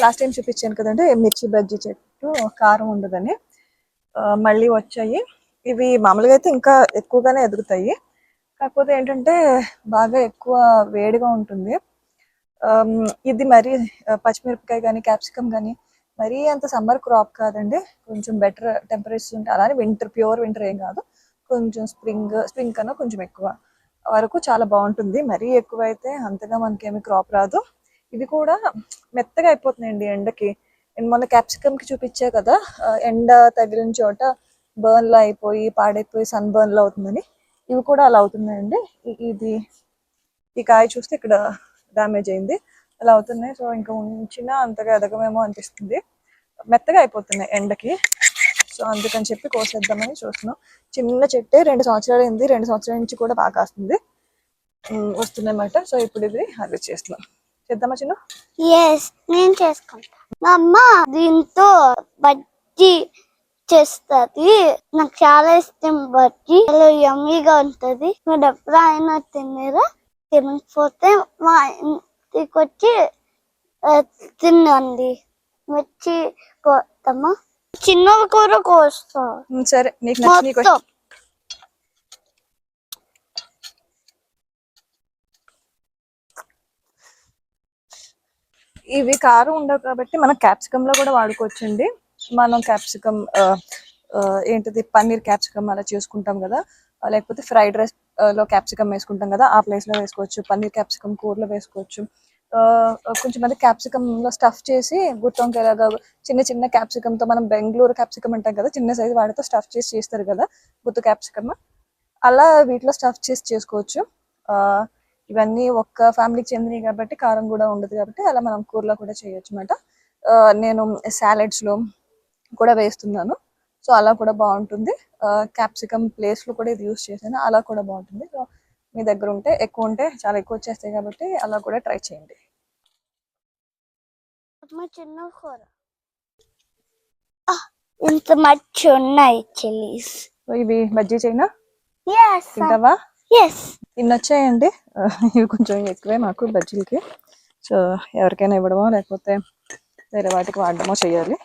Last time చూపించాను కదండి మిర్చి బజ్జీ చెట్టు కారం ఉండదని, మళ్ళీ వచ్చాయి. ఇవి మామూలుగా అయితే ఇంకా ఎక్కువగానే ఎదుగుతాయి, కాకపోతే ఏంటంటే బాగా ఎక్కువ వేడిగా ఉంటుంది. ఇది మరి పచ్చిమిరపకాయ కానీ క్యాప్సికమ్ కానీ మరీ అంత సమ్మర్ క్రాప్ కాదండి, కొంచెం బెటర్ టెంపరేచర్ ఉంటే. అలానే వింటర్, ప్యూర్ వింటర్ ఏం కాదు, కొంచెం స్ప్రింగ్ కన్నా కొంచెం ఎక్కువ వరకు చాలా బాగుంటుంది. మరీ ఎక్కువ అయితే అంతగా మనకేమి క్రాప్ రాదు. ఇది కూడా మెత్తగా అయిపోతుందండి ఎండకి. నేను మొన్న క్యాప్సికమ్కి చూపించా కదా, ఎండ తగిలిన చోట బర్న్లో అయిపోయి పాడైపోయి సన్ బర్న్లో అవుతుందని, ఇవి కూడా అలా అవుతున్నాయండి. ఇది ఈ కాయ చూస్తే ఇక్కడ డ్యామేజ్ అయింది, అలా అవుతున్నాయి. సో ఇంకా ఉంచినా అంతగా ఎదగమేమో అనిపిస్తుంది, మెత్తగా అయిపోతున్నాయి ఎండకి. సో అందుకని చెప్పి కోసేద్దామని చూస్తున్నాం. చిన్న చెట్టే 2 సంవత్సరాలు అయింది, 2 సంవత్సరాల నుంచి కూడా బాగా కాస్తుంది, వస్తుందన్నమాట. సో ఇప్పుడు ఇది హార్వెస్ట్ చేస్తున్నాం. చేద్దామా చిన్న? నేను చేసుకుంటా. మా అమ్మ దీంతో బజ్జీ చేస్తుంది, నాకు చాలా ఇష్టం బజ్జీ, చాలా యమ్మీగా ఉంటది. మీరు ఎప్పుడైనా తిన్నారా? తినకపోతే మా ఇంటికి వచ్చి తినండి. మిర్చి కోస్తామా? చిన్నవి కూర కోస్తా. సరే, నీకు నచ్చిన. ఇవి కారం ఉండవు కాబట్టి మనం క్యాప్సికమ్ లో కూడా వాడుకోవచ్చండి. మనం క్యాప్సికమ్ ఏంటిది పన్నీర్ క్యాప్సికమ్ అలా చేసుకుంటాం కదా, లేకపోతే ఫ్రైడ్ రైస్ లో క్యాప్సికమ్ వేసుకుంటాం కదా, ఆ ప్లేస్ లో వేసుకోవచ్చు. పన్నీర్ క్యాప్సికమ్ కూరలో వేసుకోవచ్చు. కొంచెం మంది క్యాప్సికమ్ లో స్టఫ్ చేసి గుత్తొంకాయలాగా చిన్న చిన్న క్యాప్సికమ్ తో, మనం బెంగళూరు క్యాప్సికమ్ అంటాం కదా, చిన్న సైజు వాటితో స్టఫ్ చేసి చేస్తారు కదా గుత్తు క్యాప్సికమ్, అలా వీటిలో స్టఫ్ చేసి చేసుకోవచ్చు. ఇవన్నీ ఒక్క ఫ్యామిలీకి చెందినవి కాబట్టి కారం కూడా ఉండదు కాబట్టి అలా మనం కూరలో కూడా చేయొచ్చు అన్నమాట. నేను సాలెడ్స్లో కూడా వేస్తున్నాను, సో అలా కూడా బాగుంటుంది. క్యాప్సికమ్ ప్లేస్లో కూడా ఇది యూస్ చేశాను, అలా కూడా బాగుంటుంది. సో మీ దగ్గర ఉంటే, ఎక్కువ ఉంటే చాలా ఎక్కువ వచ్చేస్తాయి కాబట్టి అలా కూడా ట్రై చేయండి. చిన్న కూర ఇంత మచ్చి ఉన్నాయి చిల్లీస్. ఇవి బజ్జీ చైనా తింటావా? ఇన్ని వచ్చాయండి, ఇవి కొంచెం ఎక్కువే మాకు బజ్జీలకి. సో ఎవరికైనా ఇవ్వడమో లేకపోతే వేరే వాటికి వాడడమో చేయాలి.